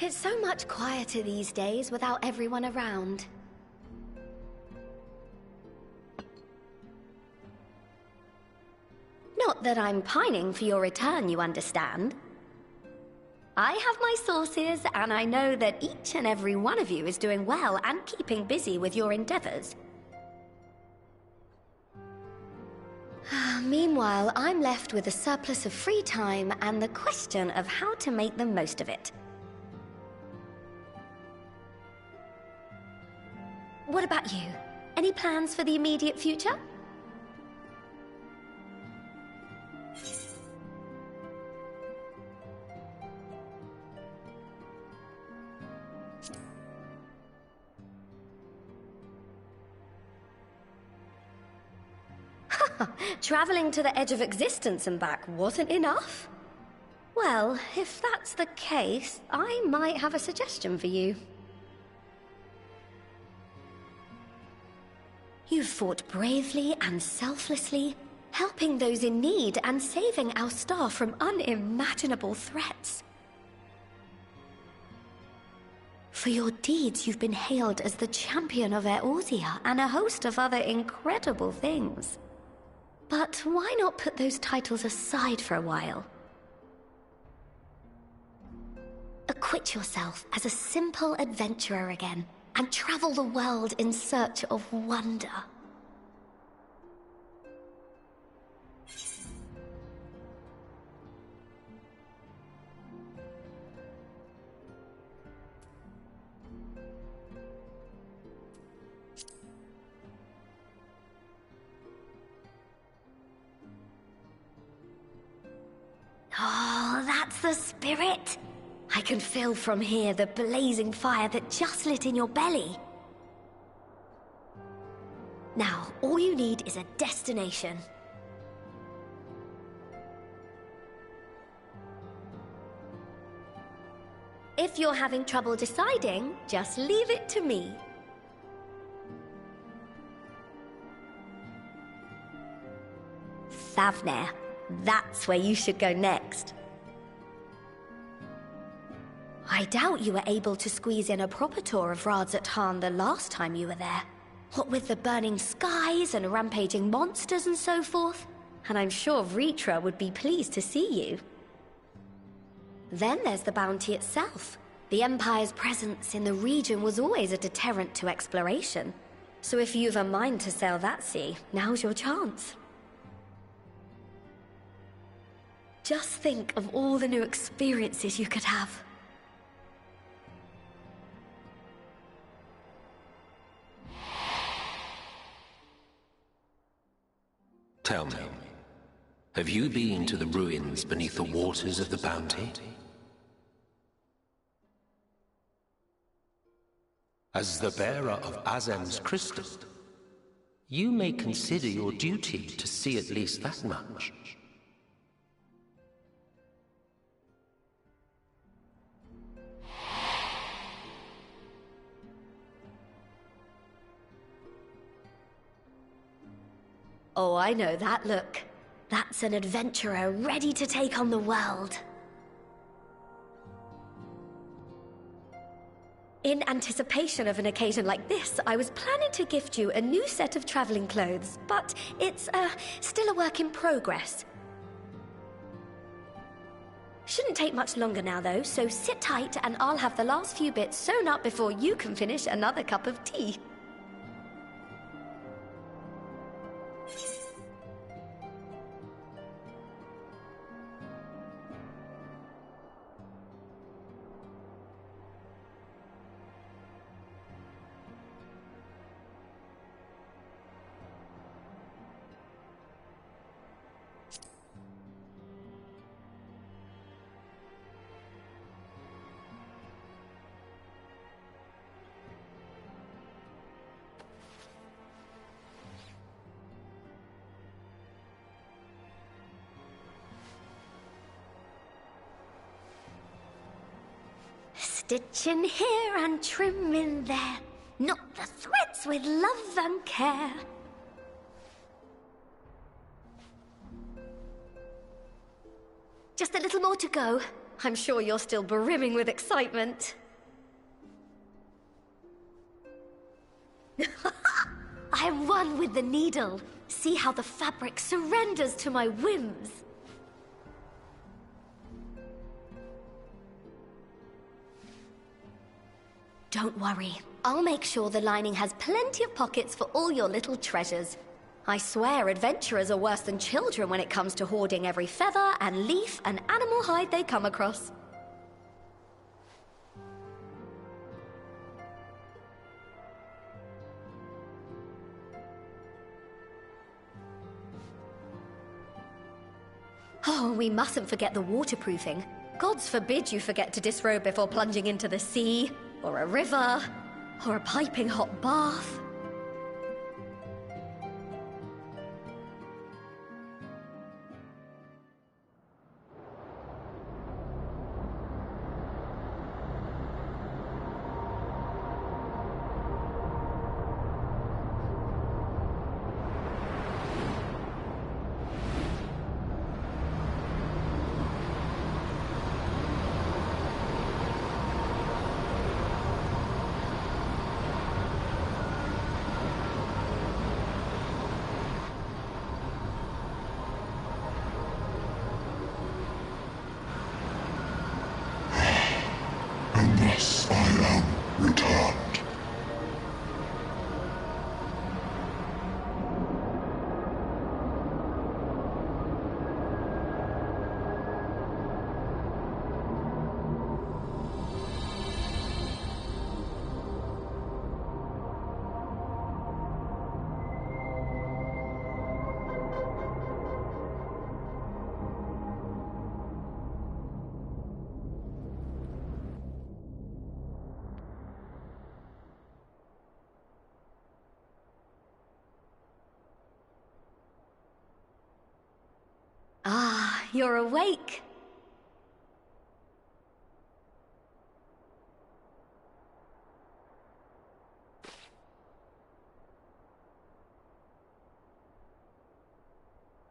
It's so much quieter these days without everyone around. Not that I'm pining for your return, you understand. I have my sources, and I know that each and every one of you is doing well and keeping busy with your endeavors. Meanwhile, I'm left with a surplus of free time and the question of how to make the most of it. What about you? Any plans for the immediate future? Traveling to the edge of existence and back wasn't enough? Well, if that's the case, I might have a suggestion for you. You've fought bravely and selflessly, helping those in need and saving our star from unimaginable threats. For your deeds, you've been hailed as the champion of Eorzea and a host of other incredible things. But why not put those titles aside for a while? Acquit yourself as a simple adventurer again, and travel the world in search of wonder. Oh, that's the spirit! I can feel from here the blazing fire that just lit in your belly. Now, all you need is a destination. If you're having trouble deciding, just leave it to me. Thavnair. That's where you should go next. I doubt you were able to squeeze in a proper tour of Radzat the last time you were there. What with the burning skies and rampaging monsters and so forth. And I'm sure Vritra would be pleased to see you. Then there's the bounty itself. The Empire's presence in the region was always a deterrent to exploration. So if you've a mind to sail that sea, now's your chance. Just think of all the new experiences you could have. Tell me, have you been to the ruins beneath the waters of the Bounty? As the bearer of Azem's crystal, you may consider your duty to see at least that much. Oh, I know that look. That's an adventurer ready to take on the world. In anticipation of an occasion like this, I was planning to gift you a new set of traveling clothes, but it's, still a work in progress. Shouldn't take much longer now, though, so sit tight and I'll have the last few bits sewn up before you can finish another cup of tea. Stitch in here and trim in there. Knot the threads with love and care. Just a little more to go. I'm sure you're still brimming with excitement. I am one with the needle. See how the fabric surrenders to my whims. Don't worry. I'll make sure the lining has plenty of pockets for all your little treasures. I swear adventurers are worse than children when it comes to hoarding every feather and leaf and animal hide they come across. Oh, we mustn't forget the waterproofing. Gods forbid you forget to disrobe before plunging into the sea, or a river, or a piping hot bath. Thus I am returned. Ah, you're awake.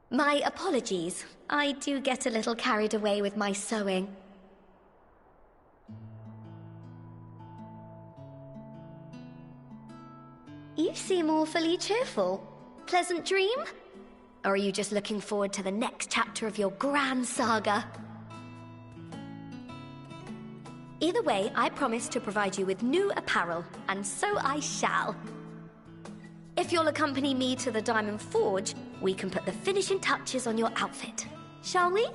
My apologies. I do get a little carried away with my sewing. You seem awfully cheerful. Pleasant dream? Or are you just looking forward to the next chapter of your grand saga? Either way, I promise to provide you with new apparel, and so I shall. If you'll accompany me to the Diamond Forge, we can put the finishing touches on your outfit. Shall we?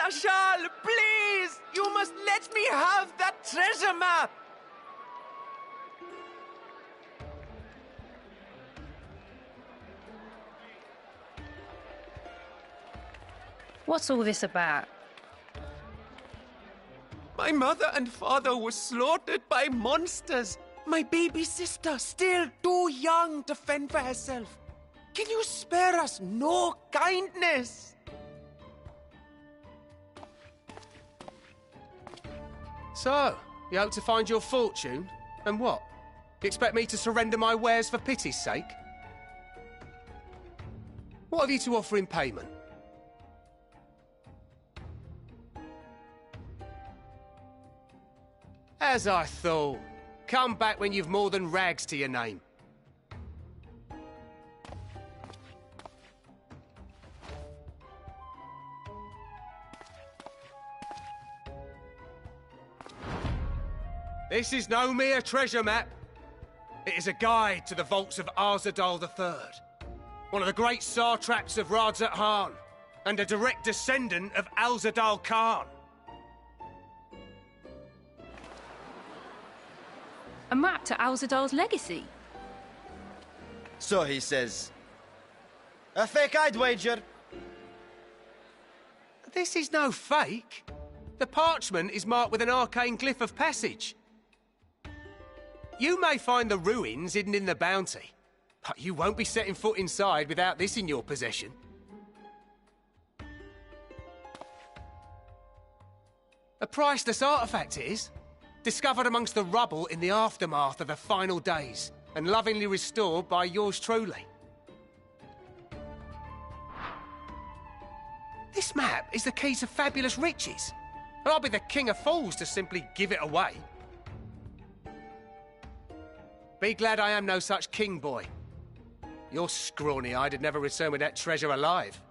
Marshal, please! You must let me have that treasure map! What's all this about? My mother and father were slaughtered by monsters. My baby sister, still too young to fend for herself. Can you spare us no kindness? So, you hope to find your fortune? And what? You expect me to surrender my wares for pity's sake? What have you to offer in payment? As I thought. Come back when you've more than rags to your name. This is no mere treasure map. It is a guide to the vaults of Arzadal III, one of the great satraps of Radzat Han, and a direct descendant of Alzadal Khan. A map to Alzadal's legacy? So he says. A fake, I'd wager. This is no fake. The parchment is marked with an arcane glyph of passage. You may find the ruins hidden in the bounty, but you won't be setting foot inside without this in your possession. A priceless artifact it is, discovered amongst the rubble in the aftermath of the final days, and lovingly restored by yours truly. This map is the key to fabulous riches, and I'll be the king of fools to simply give it away. Be glad I am no such king, boy. Your scrawny-eyed had never returned with that treasure alive.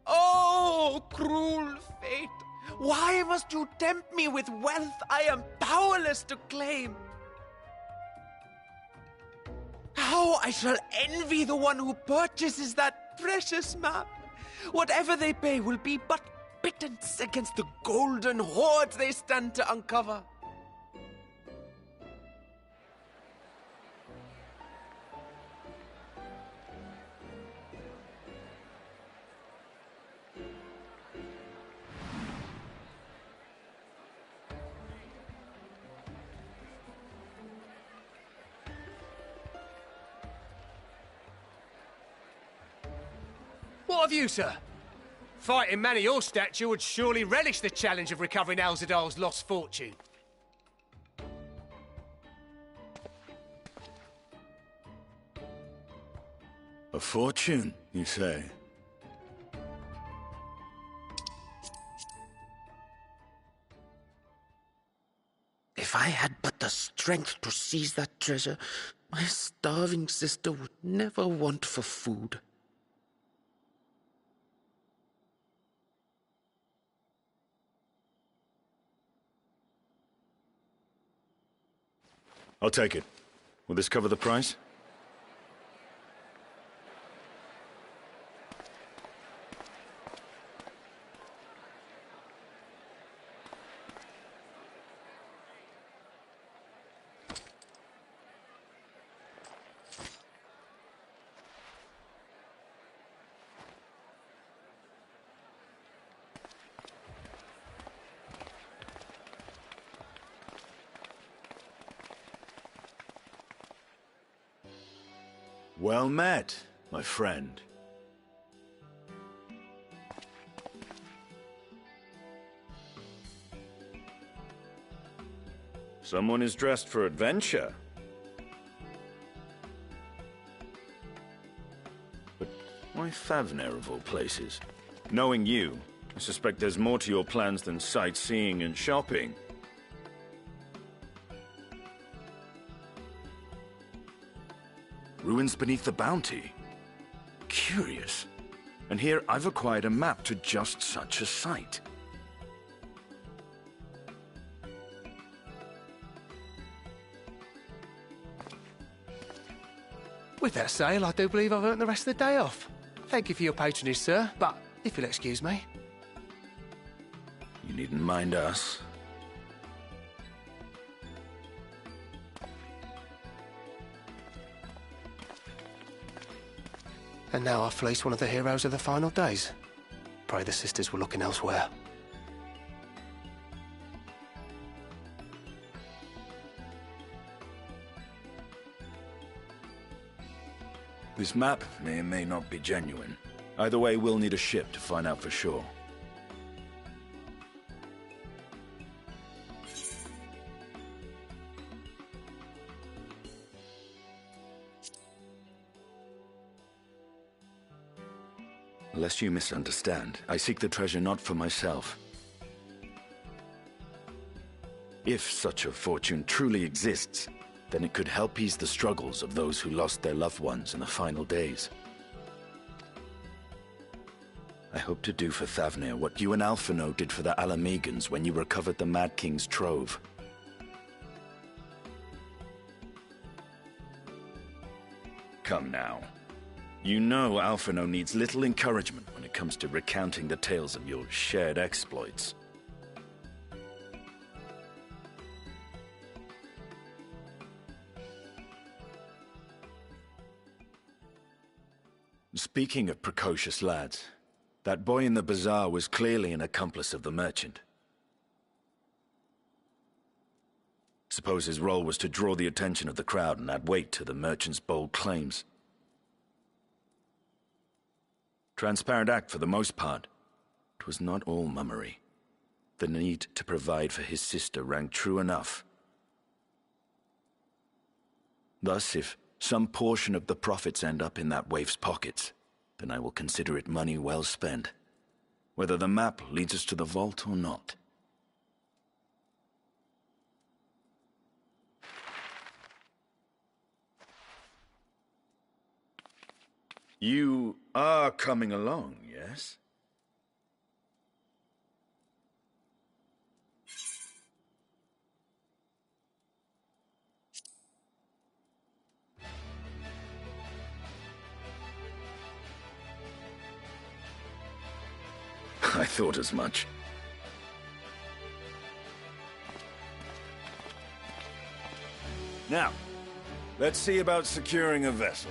Oh, cruel fate! Why must you tempt me with wealth I am powerless to claim? How I shall envy the one who purchases that precious map! Whatever they pay will be but pittance against the golden hoards they stand to uncover. What of you, sir? Fighting man of your stature would surely relish the challenge of recovering Alzadal's lost fortune. A fortune, you say? If I had but the strength to seize that treasure, my starving sister would never want for food. I'll take it. Will this cover the price? Well met, my friend. Someone is dressed for adventure. But why Favner of all places? Knowing you, I suspect there's more to your plans than sightseeing and shopping. Ruins beneath the bounty. Curious. And here I've acquired a map to just such a site. With that sail, I do believe I've earned the rest of the day off. Thank you for your patronage, sir, but if you'll excuse me. You needn't mind us. And now I fleece one of the heroes of the final days. Pray the sisters were looking elsewhere. This map may or may not be genuine. Either way, we'll need a ship to find out for sure. Lest you misunderstand, I seek the treasure not for myself. If such a fortune truly exists, then it could help ease the struggles of those who lost their loved ones in the final days. I hope to do for Thavnir what you and Alphino did for the Alamegans when you recovered the Mad King's trove. Come now. You know Alphino needs little encouragement when it comes to recounting the tales of your shared exploits. Speaking of precocious lads, that boy in the bazaar was clearly an accomplice of the merchant. Suppose his role was to draw the attention of the crowd and add weight to the merchant's bold claims. Transparent act for the most part. It was not all mummery. The need to provide for his sister rang true enough. Thus, if some portion of the profits end up in that waif's pockets, then I will consider it money well spent, whether the map leads us to the vault or not. You are coming along, yes? I thought as much. Now, let's see about securing a vessel.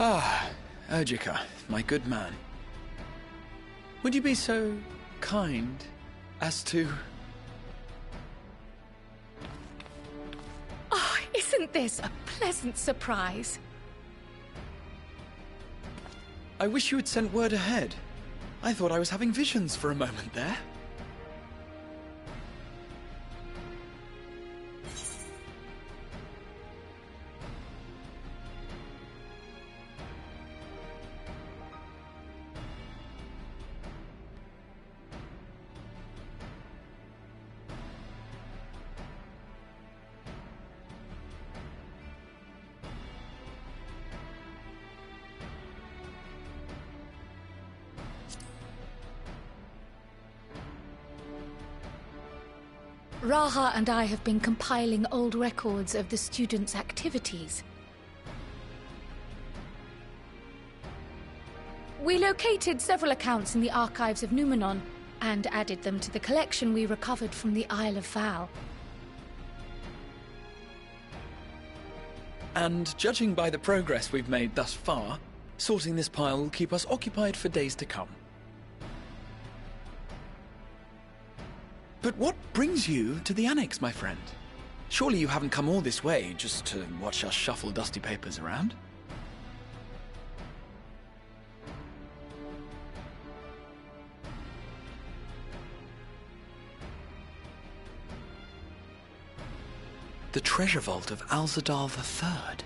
Ah, Urgika, my good man. Would you be so kind as to... Oh, isn't this a pleasant surprise? I wish you had sent word ahead. I thought I was having visions for a moment there. Raha and I have been compiling old records of the students' activities. We located several accounts in the archives of Numenon and added them to the collection we recovered from the Isle of Val. And judging by the progress we've made thus far, sorting this pile will keep us occupied for days to come. But what brings you to the Annex, my friend? Surely you haven't come all this way just to watch us shuffle dusty papers around? The treasure vault of Alzadal III.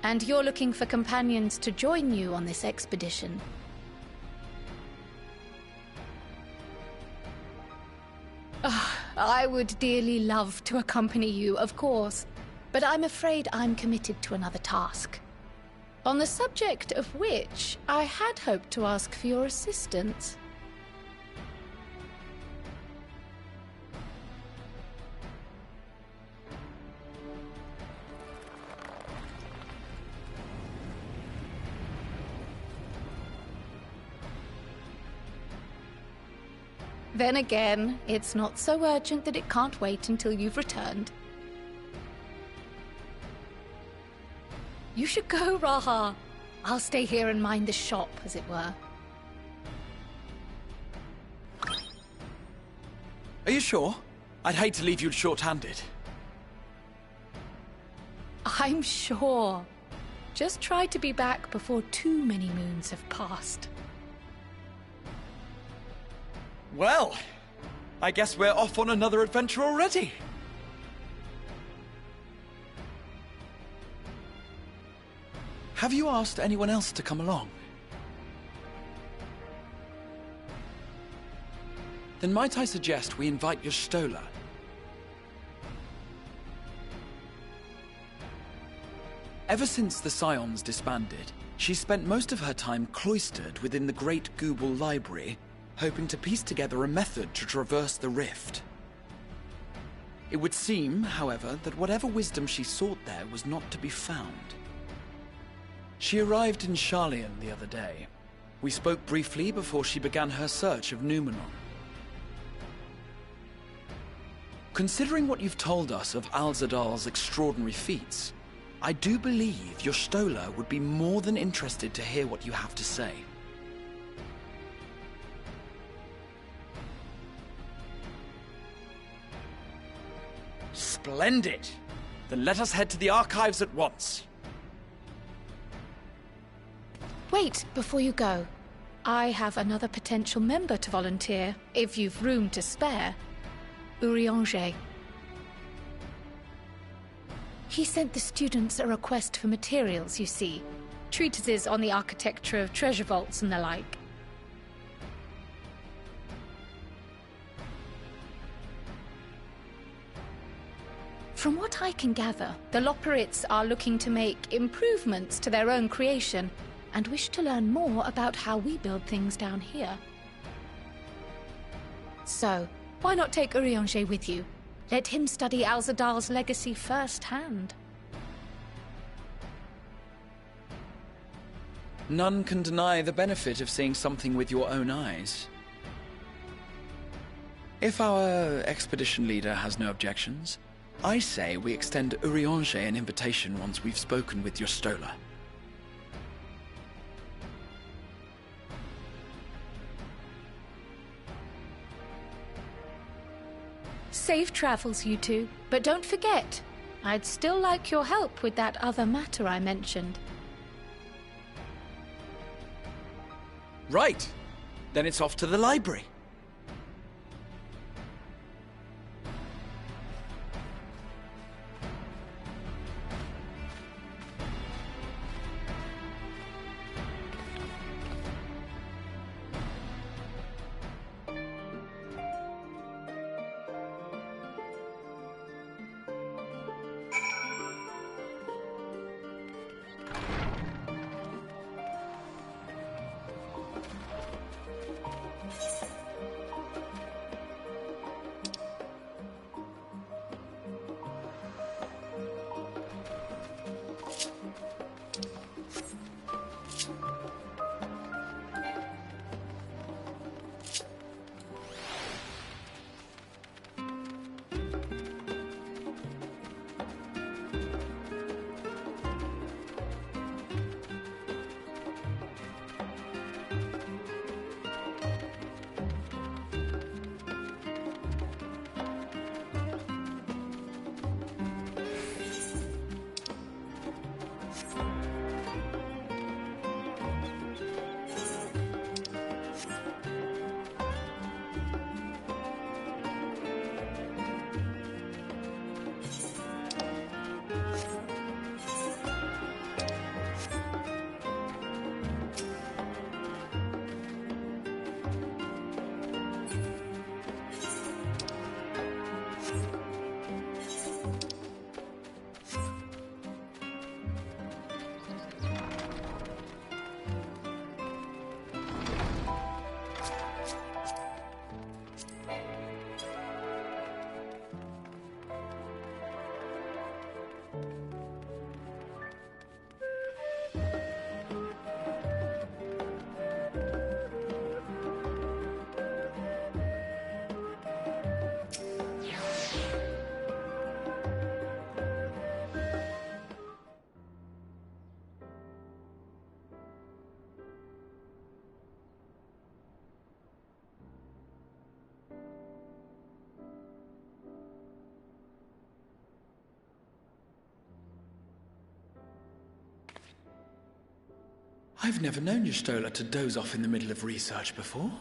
And you're looking for companions to join you on this expedition. I would dearly love to accompany you, of course, but I'm afraid I'm committed to another task. On the subject of which, I had hoped to ask for your assistance. Then again, it's not so urgent that it can't wait until you've returned. You should go, Raha. I'll stay here and mind the shop, as it were. Are you sure? I'd hate to leave you short-handed. I'm sure. Just try to be back before too many moons have passed. Well, I guess we're off on another adventure already. Have you asked anyone else to come along? Then might I suggest we invite your Stola? Ever since the Scions disbanded, she spent most of her time cloistered within the Great Gooble Library, hoping to piece together a method to traverse the rift. It would seem, however, that whatever wisdom she sought there was not to be found. She arrived in Charlian the other day. We spoke briefly before she began her search of Numenon. Considering what you've told us of Alzadal's extraordinary feats, I do believe your Stola would be more than interested to hear what you have to say. Splendid! Then let us head to the archives at once. Wait, before you go. I have another potential member to volunteer, if you've room to spare. Urianger. He sent the students a request for materials, you see. Treatises on the architecture of treasure vaults and the like. From what I can gather, the Loperites are looking to make improvements to their own creation and wish to learn more about how we build things down here. So, why not take Urianger with you? Let him study Alzadal's legacy firsthand. None can deny the benefit of seeing something with your own eyes. If our expedition leader has no objections, I say we extend Urianger an invitation once we've spoken with your Stola. Safe travels, you two. But don't forget, I'd still like your help with that other matter I mentioned. Right. Then it's off to the library. I've never known your Stola to doze off in the middle of research before.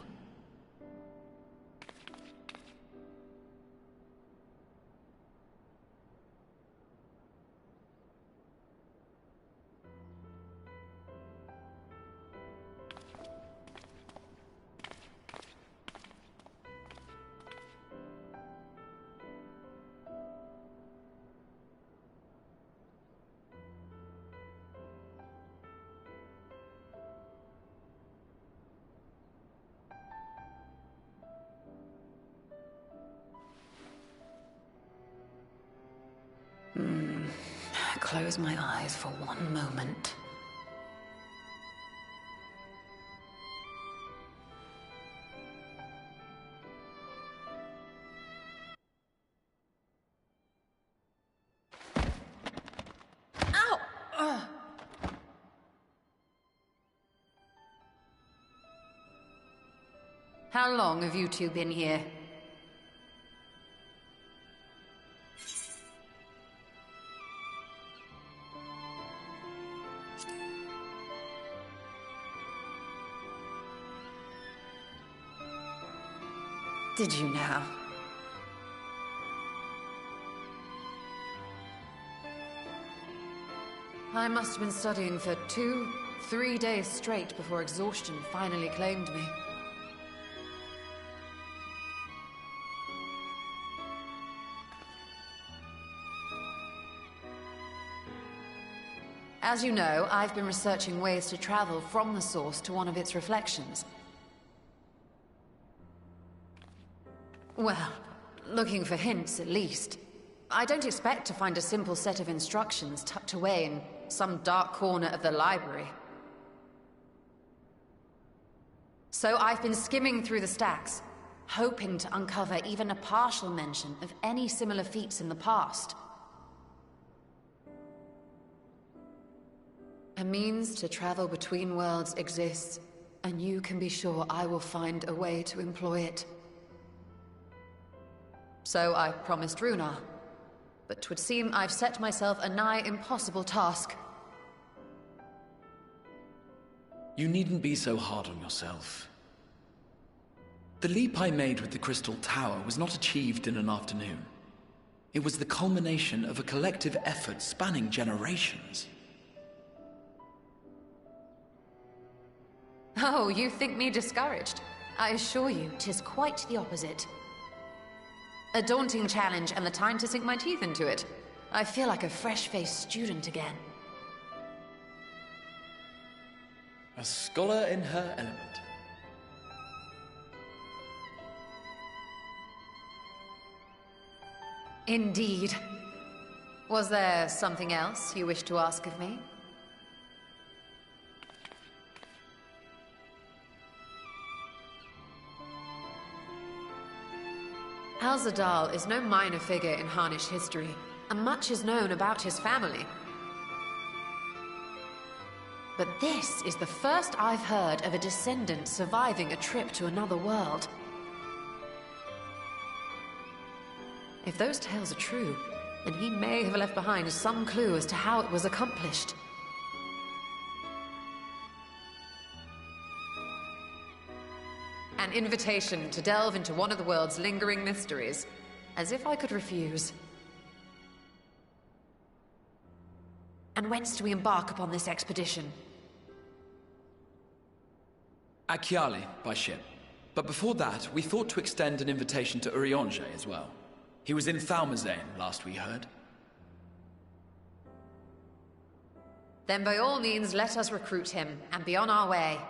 Close my eyes for one moment. Ow! How long have you two been here? Did you now? I must have been studying for 2-3 days straight before exhaustion finally claimed me. As you know, I've been researching ways to travel from the source to one of its reflections. Well, looking for hints at least. I don't expect to find a simple set of instructions tucked away in some dark corner of the library. So I've been skimming through the stacks, hoping to uncover even a partial mention of any similar feats in the past. A means to travel between worlds exists, and you can be sure I will find a way to employ it. So I promised Runar, but 'twould seem I've set myself a nigh impossible task. You needn't be so hard on yourself. The leap I made with the Crystal Tower was not achieved in an afternoon. It was the culmination of a collective effort spanning generations. Oh, you think me discouraged? I assure you, 'tis quite the opposite. A daunting challenge and the time to sink my teeth into it. I feel like a fresh-faced student again. A scholar in her element. Indeed. Was there something else you wish to ask of me? Alzadal is no minor figure in Harnish history, and much is known about his family. But this is the first I've heard of a descendant surviving a trip to another world. If those tales are true, then he may have left behind some clue as to how it was accomplished. An invitation to delve into one of the world's lingering mysteries. As if I could refuse. And whence do we embark upon this expedition? At Chiali, by ship. But before that, we thought to extend an invitation to Urianger as well. He was in Thalmazane, last we heard. Then by all means, let us recruit him, and be on our way.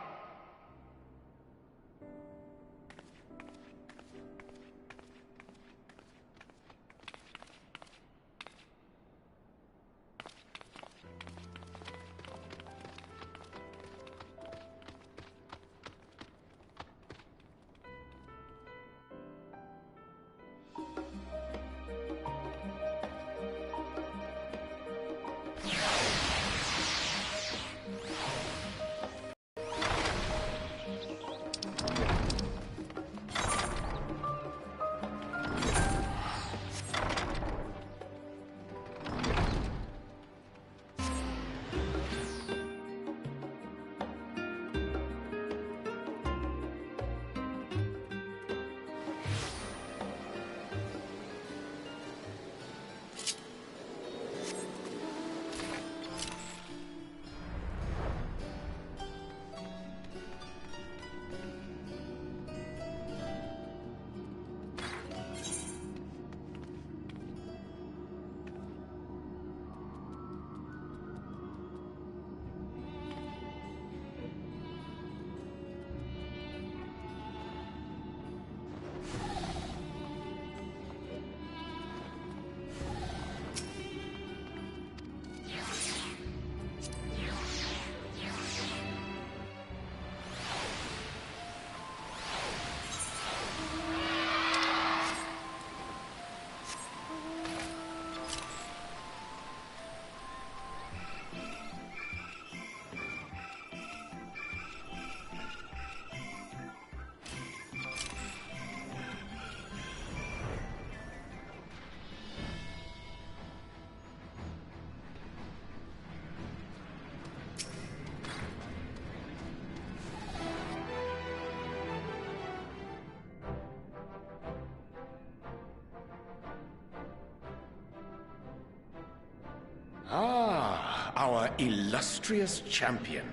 Ah, our illustrious champion.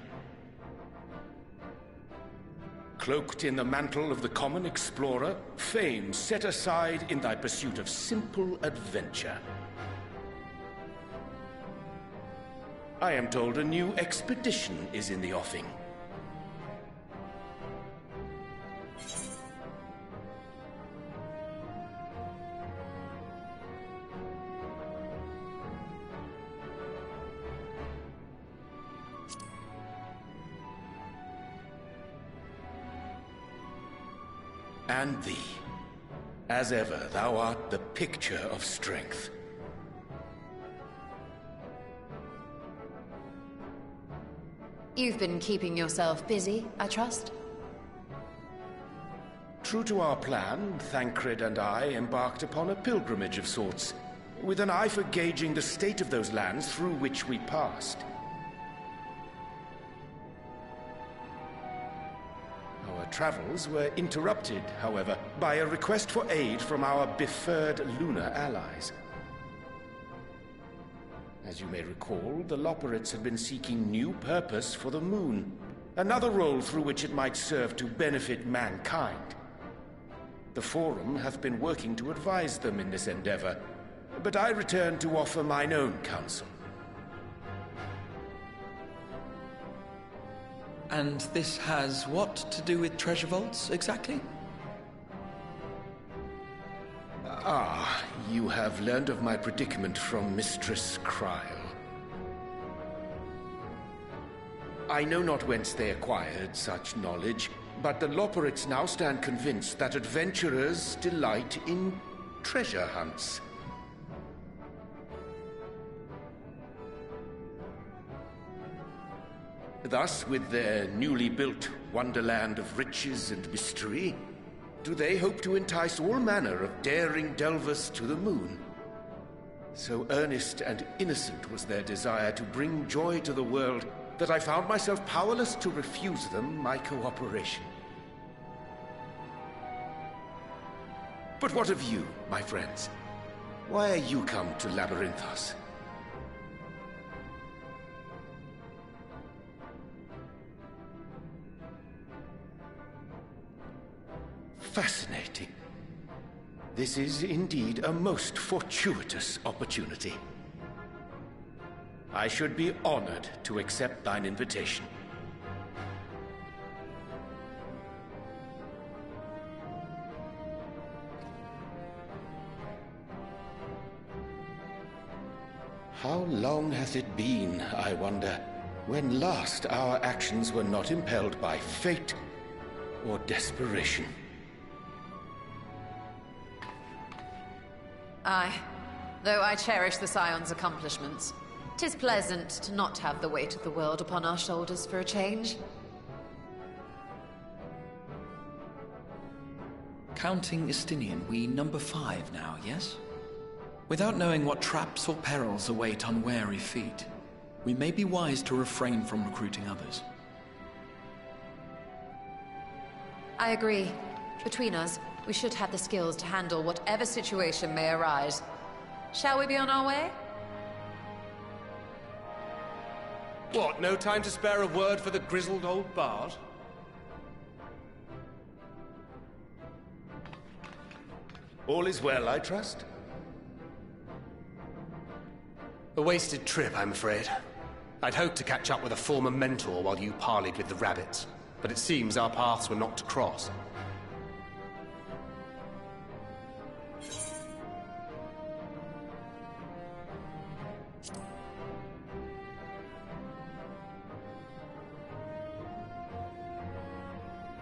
Cloaked in the mantle of the common explorer, fame set aside in thy pursuit of simple adventure. I am told a new expedition is in the offing. and thee. As ever, thou art the picture of strength. You've been keeping yourself busy, I trust? True to our plan, Thancred and I embarked upon a pilgrimage of sorts, with an eye for gauging the state of those lands through which we passed. Our travels were interrupted, however, by a request for aid from our befurred lunar allies. As you may recall, the Loporrits had been seeking new purpose for the moon, another role through which it might serve to benefit mankind. The Forum hath been working to advise them in this endeavor, but I return to offer mine own counsel. And this has what to do with treasure vaults, exactly? Ah, you have learned of my predicament from Mistress Kryl. I know not whence they acquired such knowledge, but the Loporrits now stand convinced that adventurers delight in treasure hunts. Thus, with their newly built wonderland of riches and mystery, do they hope to entice all manner of daring delvers to the moon. So earnest and innocent was their desire to bring joy to the world that I found myself powerless to refuse them my cooperation. But what of you, my friends? Why are you come to Labyrinthos? Fascinating. This is indeed a most fortuitous opportunity. I should be honored to accept thine invitation. How long hath it been, I wonder, when last our actions were not impelled by fate or desperation? Aye. Though I cherish the Scion's accomplishments, 'tis pleasant to not have the weight of the world upon our shoulders for a change. Counting Istinian, we number 5 now, yes? Without knowing what traps or perils await unwary feet, we may be wise to refrain from recruiting others. I agree. Between us, we should have the skills to handle whatever situation may arise. Shall we be on our way? What, no time to spare a word for the grizzled old bard? All is well, I trust? A wasted trip, I'm afraid. I'd hoped to catch up with a former mentor while you parleyed with the rabbits, but it seems our paths were not to cross.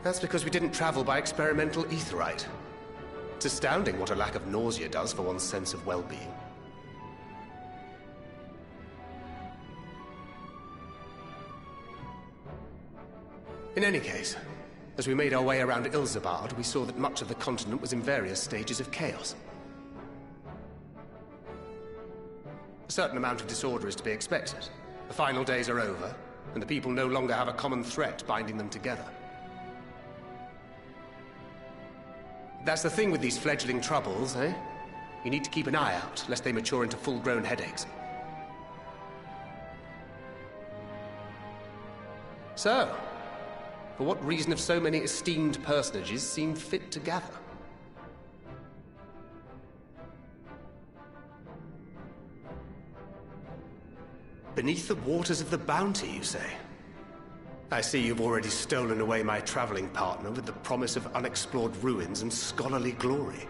That's because we didn't travel by experimental etherite. It's astounding what a lack of nausea does for one's sense of well-being. In any case, as we made our way around Ilzabard, we saw that much of the continent was in various stages of chaos. A certain amount of disorder is to be expected. The final days are over, and the people no longer have a common threat binding them together. That's the thing with these fledgling troubles, eh? You need to keep an eye out, lest they mature into full-grown headaches. So, for what reason have so many esteemed personages seen fit to gather? Beneath the waters of the Bounty, you say? I see you've already stolen away my traveling partner with the promise of unexplored ruins and scholarly glory.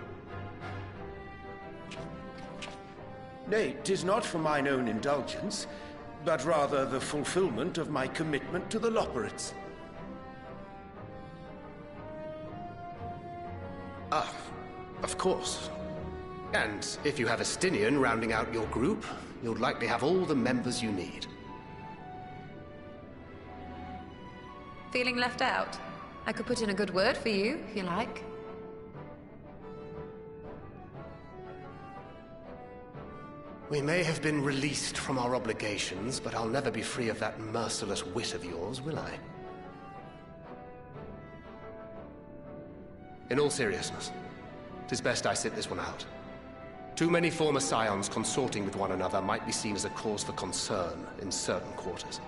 Nay, 'tis not for mine own indulgence, but rather the fulfillment of my commitment to the Loporrits. Ah, of course. And if you have a Stinian rounding out your group, you'll likely have all the members you need. Feeling left out? I could put in a good word for you, if you like. We may have been released from our obligations, but I'll never be free of that merciless wit of yours, will I? In all seriousness, 'tis best I sit this one out. Too many former scions consorting with one another might be seen as a cause for concern in certain quarters.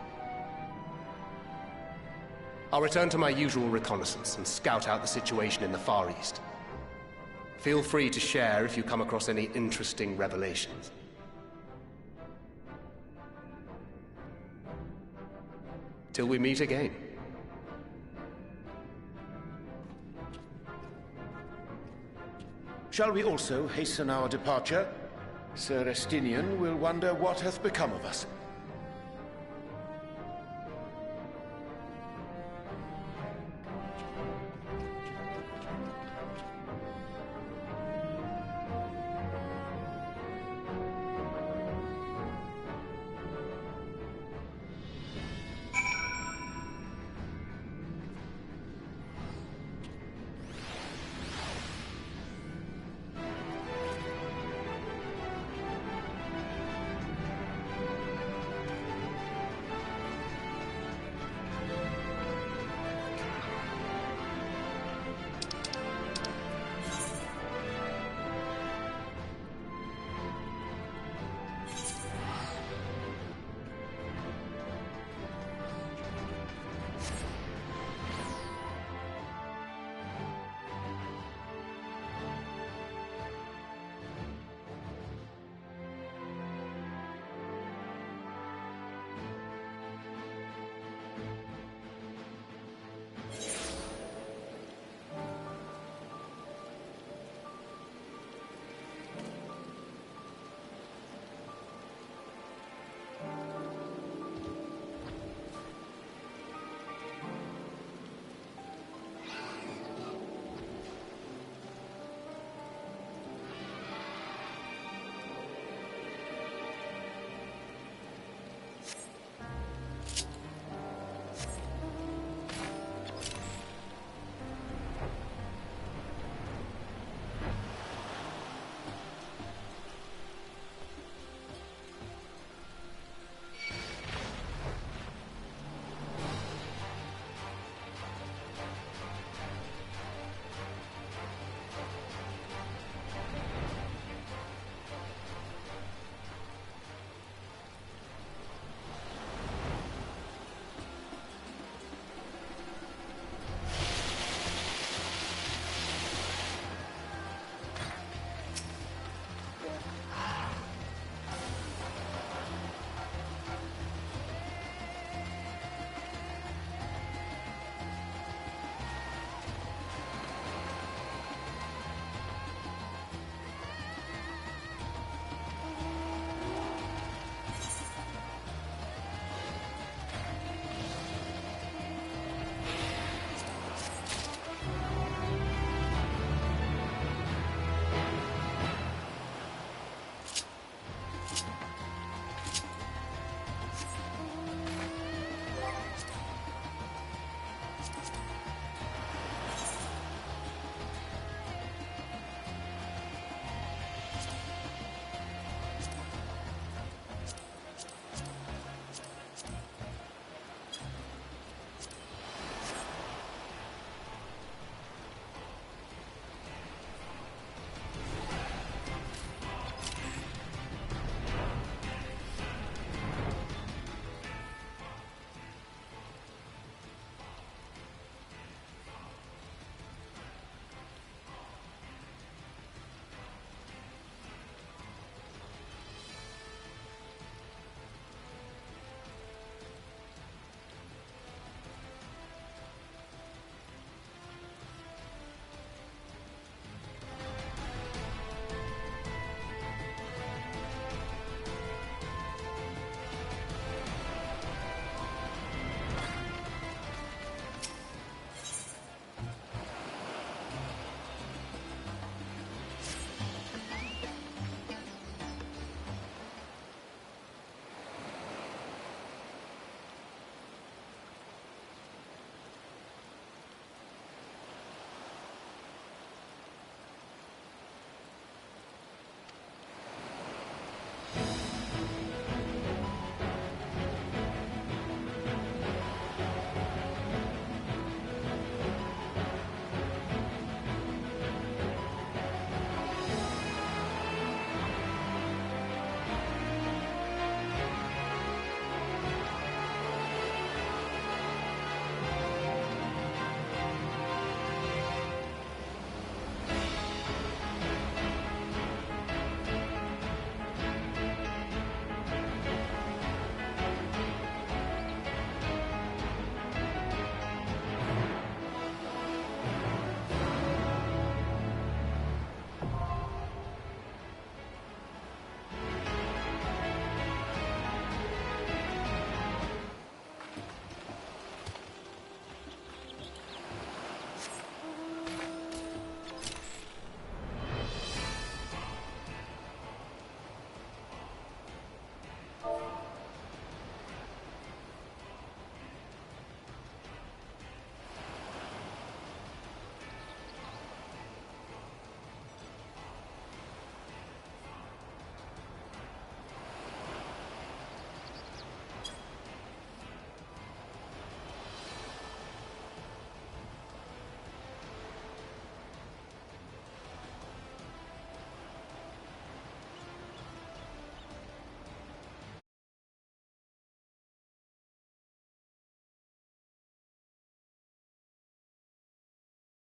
I'll return to my usual reconnaissance and scout out the situation in the Far East. Feel free to share if you come across any interesting revelations. Till we meet again. Shall we also hasten our departure? Sir Estinian will wonder what hath become of us.